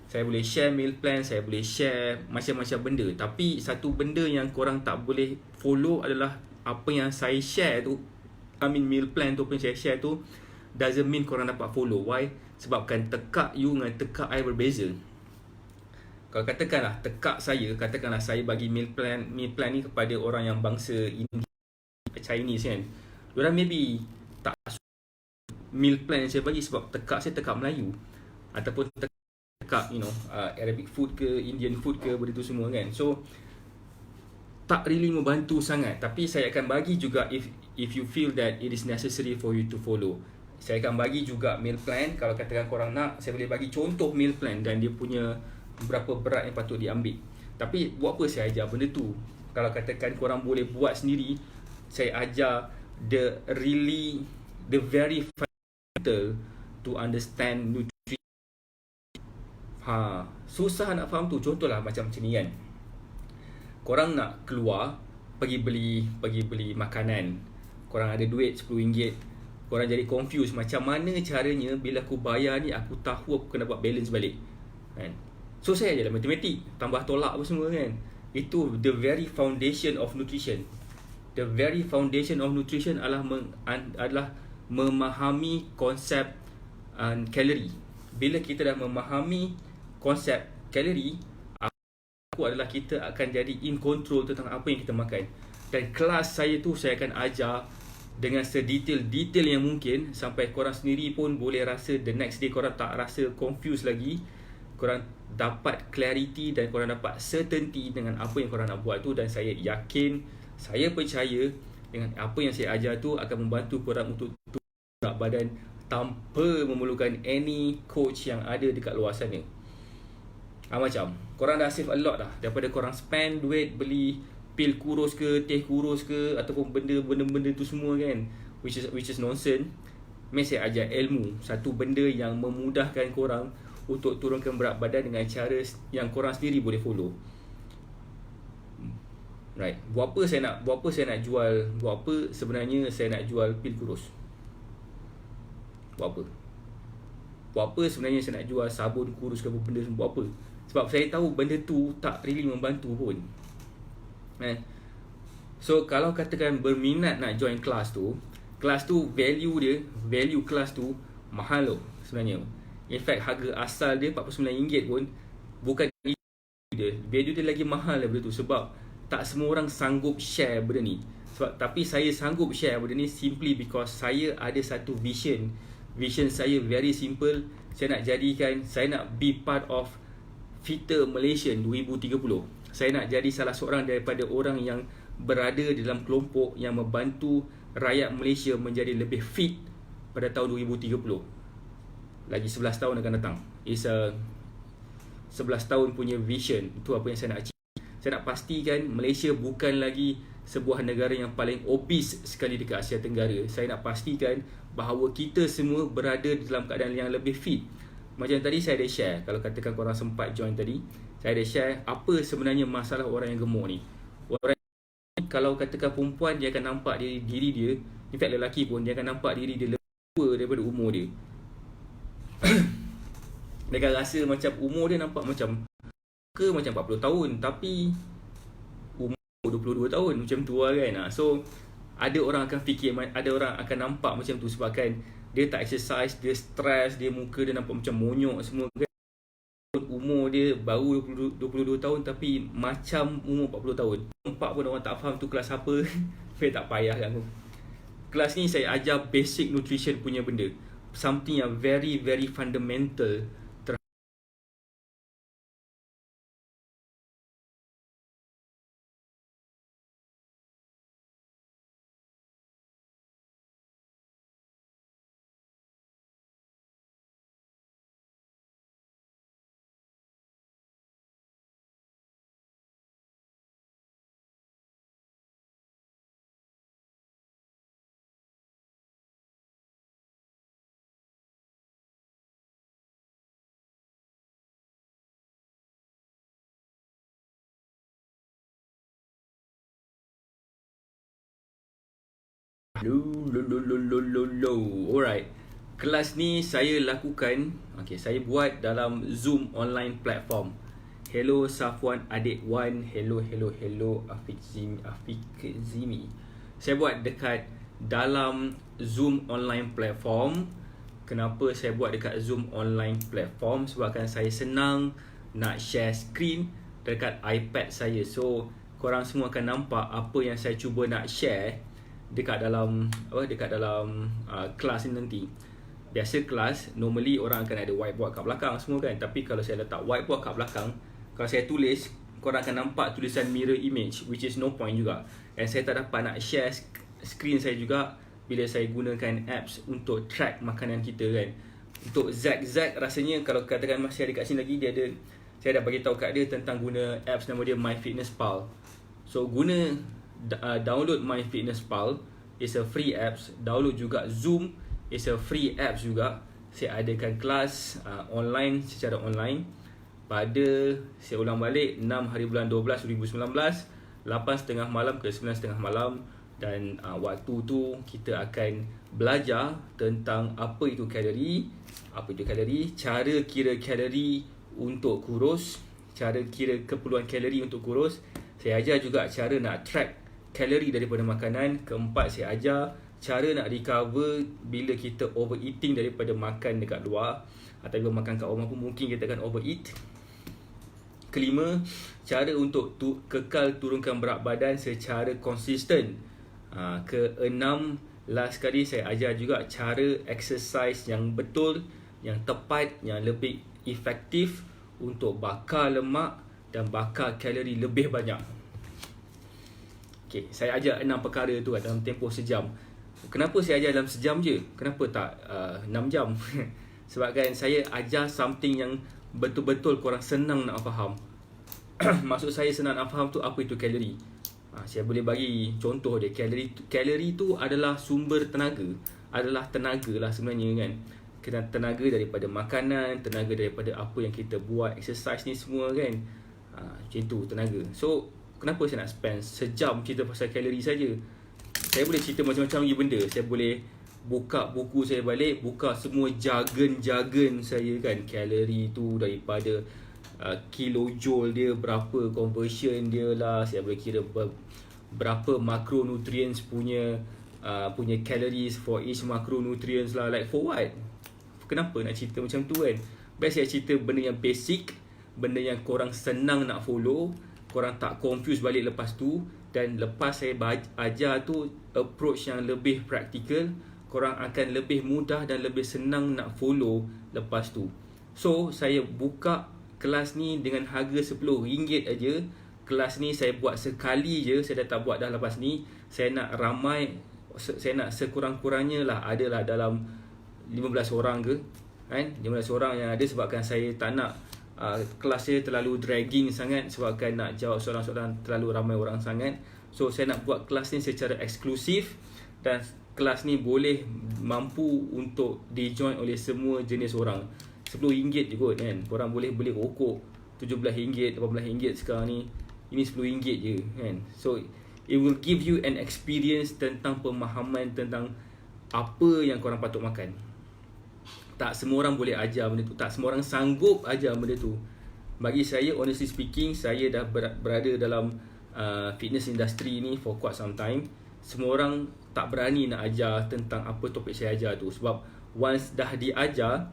Saya boleh share meal plan, saya boleh share macam-macam benda. Tapi satu benda yang korang tak boleh follow adalah apa yang saya share tu. Meal plan tu, apa yang saya share tu doesn't mean korang dapat follow. Why? Sebabkan tekak you dengan tekak I berbeza. Kalau katakanlah saya bagi meal plan ni kepada orang yang bangsa India, Chinese kan, diorang maybe tak meal plan yang saya bagi sebab tekak saya tekak Melayu, ataupun tekak Arabic food ke, Indian food ke, benda tu semua kan. So tak really membantu sangat. Tapi saya akan bagi juga if you feel that it is necessary for you to follow. Saya akan bagi juga meal plan. Kalau katakan korang nak, saya boleh bagi contoh meal plan dan dia punya berapa berat yang patut diambil. Tapi buat apa saya ajar benda tu? Kalau katakan korang boleh buat sendiri, saya ajar the very fundamental to understand nutrition. Susah nak faham tu. Contohlah macam ni kan. Korang nak keluar pergi beli makanan. Korang ada duit RM10. Korang jadi confused macam mana caranya bila aku bayar ni aku tahu aku kena buat balance balik. Kan? So saya ajarlah matematik, tambah tolak apa semua kan. Itu the very foundation of nutrition. The very foundation of nutrition adalah memahami konsep kalori. Bila kita dah memahami konsep kalori, aku adalah kita akan jadi in control tentang apa yang kita makan. Dan kelas saya tu saya akan ajar dengan sedetail-detail yang mungkin sampai korang sendiri pun boleh rasa the next day korang tak rasa confused lagi. Korang dapat clarity dan korang dapat certainty dengan apa yang korang nak buat tu. Dan saya yakin, saya percaya dengan apa yang saya ajar tu akan membantu korang untuk berat badan tanpa memerlukan any coach yang ada dekat luar sana. Macam korang dah save a lot dah daripada korang spend duit beli pil kurus ke, teh kurus ke, ataupun benda-benda tu semua kan, which is nonsense. Saya ajar ilmu, satu benda yang memudahkan korang untuk turunkan berat badan dengan cara yang korang sendiri boleh follow. Right. Buat apa saya nak jual, buat apa sebenarnya saya nak jual pil kurus? Buat apa sebenarnya saya nak jual sabun kurus ke apa benda semua? Buat apa? Sebab saya tahu benda tu tak really membantu pun. So kalau katakan berminat nak join kelas tu value kelas tu mahal loh sebenarnya. In fact harga asal dia RM49 pun bukan dia. Value dia lagi mahal daripada tu sebab tak semua orang sanggup share benda ni. Tapi saya sanggup share benda ni simply because saya ada satu vision. Vision saya very simple. Saya nak be part of Fitter Malaysia 2030. Saya nak jadi salah seorang daripada orang yang berada dalam kelompok yang membantu rakyat Malaysia menjadi lebih fit pada tahun 2030. Lagi 11 tahun akan datang. It's a 11 tahun punya vision. Itu apa yang saya nak achieve. Saya nak pastikan Malaysia bukan lagi sebuah negara yang paling obese sekali dekat Asia Tenggara. Saya nak pastikan bahawa kita semua berada dalam keadaan yang lebih fit. Macam tadi saya ada share, kalau katakan korang sempat join tadi, saya ada share apa sebenarnya masalah orang yang gemuk ni. Orang kalau katakan perempuan, dia akan nampak diri dia, in fact lelaki pun, dia akan nampak diri dia lebih tua daripada umur dia. Dia akan rasa macam umur dia nampak macam 40 tahun, tapi umur 22 tahun, macam tu lah kan. So ada orang akan fikir, ada orang akan nampak macam tu sebabkan dia tak exercise, dia stress, dia muka dia nampak macam monyok semua kan. Umur dia baru 22 tahun tapi macam umur 40 tahun. Nampak pun orang tak faham tu kelas apa. Saya tak payah kan. Kelas ni saya ajar basic nutrition punya benda. Something yang very very fundamental. Alright. Kelas ni saya lakukan, saya buat dalam Zoom online platform. Hello Safwan Adik Wan. Hello Afiq Zimi. Saya buat dekat dalam Zoom online platform. Kenapa saya buat dekat Zoom online platform? Sebabkan saya senang nak share screen dekat iPad saya. So korang semua akan nampak apa yang saya cuba nak share dekat dalam kelas ni nanti. Biasa kelas normally orang akan ada whiteboard kat belakang semua kan, tapi kalau saya letak whiteboard kat belakang, kalau saya tulis, korang akan nampak tulisan mirror image, which is no point juga. Dan saya tak dapat nak share screen saya juga bila saya gunakan apps untuk track makanan kita kan. Untuk Zack rasanya kalau katakan masih ada kat sini lagi, saya dah bagi tahu kat dia tentang guna apps nama dia MyFitnessPal. So download MyFitnessPal, is a free apps. Download juga Zoom, is a free apps juga. Saya adakan kelas online secara online pada, saya ulang balik, 6 hari bulan 12 2019, 8.30 malam ke 9.30 malam. Dan waktu tu kita akan belajar tentang apa itu kalori, cara kira kalori untuk kurus, cara kira keperluan kalori untuk kurus. Saya ajar juga cara nak track kalori daripada makanan. Keempat, saya ajar cara nak recover bila kita overeating daripada makan dekat luar, atau bila makan kat rumah pun mungkin kita akan overeat. kelima, cara untuk kekal turunkan berat badan secara konsisten. Keenam, last kali saya ajar juga cara exercise yang betul, yang tepat, yang lebih efektif untuk bakar lemak dan bakar kalori lebih banyak. Okay, saya ajar 6 perkara tu dalam tempoh sejam. Kenapa saya ajar dalam sejam je? Kenapa tak 6 jam? Sebabkan saya ajar something yang betul-betul korang senang nak faham. Maksud saya senang nak faham tu apa itu kalori. Saya boleh bagi contoh dia. Kalori tu adalah sumber tenaga. Adalah tenaga lah sebenarnya kan. Kena tenaga daripada makanan, tenaga daripada apa yang kita buat, exercise ni semua kan. Macam tu tenaga. So kenapa saya nak spend sejam cerita pasal kalori saja? Saya boleh cerita macam-macam lagi benda. Saya boleh buka buku saya balik, buka semua jargon-jargon saya kan. Kalori tu daripada kilojoule dia, berapa conversion dia lah. Saya boleh kira berapa macronutrients punya calories for each macronutrients lah. Like for what? Kenapa nak cerita macam tu kan? Best saya cerita benda yang basic, benda yang korang senang nak follow, korang tak confuse balik lepas tu. Dan lepas saya ajar tu approach yang lebih praktikal, korang akan lebih mudah dan lebih senang nak follow lepas tu. So saya buka kelas ni dengan harga RM10 aja. Kelas ni saya buat sekali je, saya dah tak buat dah lepas ni. Saya nak ramai, saya nak sekurang-kurangnya lah adalah dalam 15 orang ke kan, 15 orang yang ada. Sebabkan saya tak nak kelas saya terlalu dragging sangat, sebabkan nak jawab soalan-soalan terlalu ramai orang sangat. So saya nak buat kelas ni secara eksklusif, dan kelas ni boleh mampu untuk di-join oleh semua jenis orang. RM10 je kot kan. Korang boleh beli rokok RM17, RM18 sekarang ni. Ini RM10 je kan. So it will give you an experience tentang pemahaman tentang apa yang korang patut makan. Tak semua orang boleh ajar benda tu, tak semua orang sanggup ajar benda tu. Bagi saya, honestly speaking, saya dah berada dalam fitness industry ni for quite some time. Semua orang tak berani nak ajar tentang apa topik saya ajar tu. Sebab once dah diajar,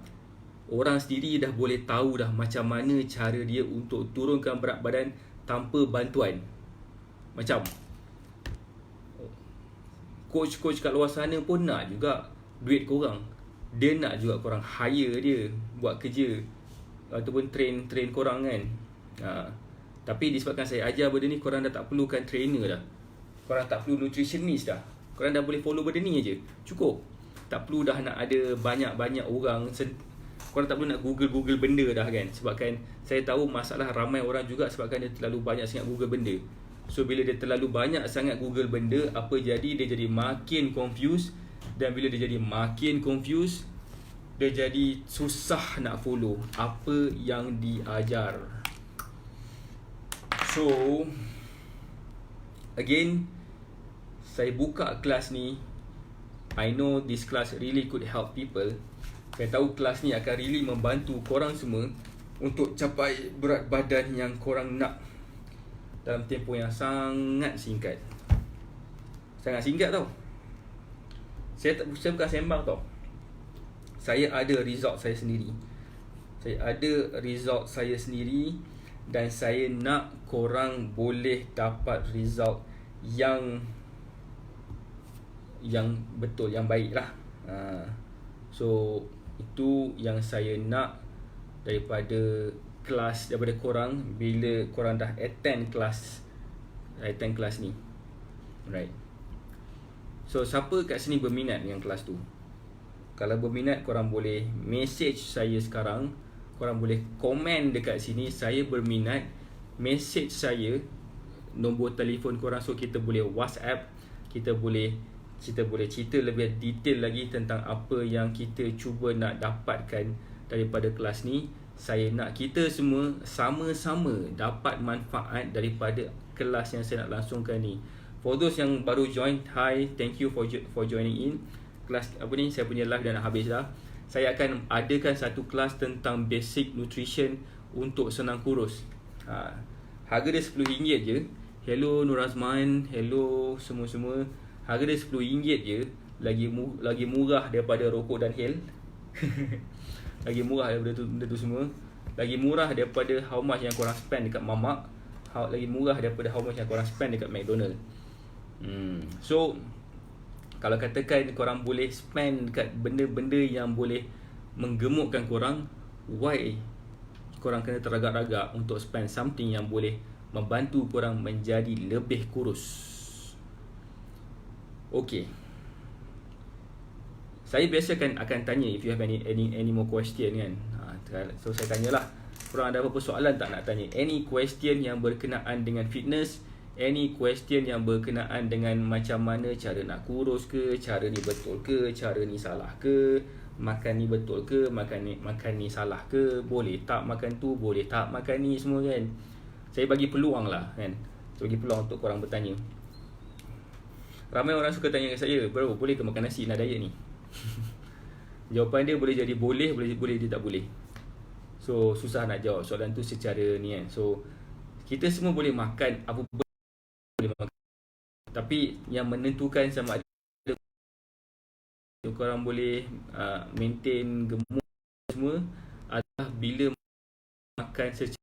orang sendiri dah boleh tahu dah macam mana cara dia untuk turunkan berat badan tanpa bantuan. Macam coach-coach kat luar sana pun nak juga duit korang. Dia nak juga korang hire dia buat kerja ataupun train korang kan. Tapi disebabkan saya ajar benda ni, korang dah tak perlukan trainer dah. Korang tak perlu nutritionist dah. Korang dah boleh follow benda ni aja. Cukup. Tak perlu dah nak ada banyak-banyak orang. Korang tak perlu nak Google benda dah kan. Sebabkan saya tahu masalah ramai orang juga sebabkan dia terlalu banyak sangat Google benda. So bila dia terlalu banyak sangat Google benda, apa jadi? Dia jadi makin confused. Dan bila dia jadi makin confused, dia jadi susah nak follow apa yang diajar. So again, saya buka kelas ni. I know this class really could help people. Saya tahu kelas ni akan really membantu korang semua untuk capai berat badan yang korang nak dalam tempoh yang sangat singkat. Sangat singkat tau. Saya bukan sembang tau. Saya ada result saya sendiri. Dan saya nak korang boleh dapat result yang betul, yang baik lah. So itu yang saya nak daripada korang bila korang dah attend kelas ni. Alright. So siapa kat sini berminat dengan kelas tu? Kalau berminat, korang boleh message saya sekarang. Korang boleh komen dekat sini, saya berminat. Message saya, nombor telefon korang, so kita boleh WhatsApp. Kita boleh cerita lebih detail lagi tentang apa yang kita cuba nak dapatkan daripada kelas ni. Saya nak kita semua sama-sama dapat manfaat daripada kelas yang saya nak langsungkan ni. For those yang baru join, hi, thank you for joining in. Kelas saya punya live dah nak habis dah. Saya akan adakan satu kelas tentang basic nutrition untuk senang kurus. Harga dia RM10 je. Hello Nur Azman, hello semua-semua. Harga dia RM10 je. Lagi murah daripada rokok dan hel. Lagi murah daripada benda tu semua. lagi murah daripada how much yang korang spend dekat mamak, lagi murah daripada how much yang korang spend dekat McDonald. So kalau katakan korang boleh spend dekat benda-benda yang boleh menggemukkan korang, why korang kena teragak-ragak untuk spend something yang boleh membantu korang menjadi lebih kurus? Okay, saya biasa akan tanya if you have any more question kan. So saya tanyalah, korang ada apa-apa soalan tak nak tanya? Any question yang berkenaan dengan fitness, any question yang berkenaan dengan macam mana cara nak kurus ke, cara ni betul ke, cara ni salah ke, makan ni betul ke, makan ni salah ke, boleh tak makan tu, boleh tak makan ni, semua kan. Saya bagi peluang lah kan. Saya bagi peluang untuk korang bertanya. Ramai orang suka tanya dengan saya, bro, boleh ke makan nasi nak diet ni? Jawapan dia boleh jadi boleh dia tak boleh. So susah nak jawab soalan tu secara ni kan. So kita semua boleh makan apa boleh makan, tapi yang menentukan sama ada korang boleh maintain gemuk semua adalah bila makan secara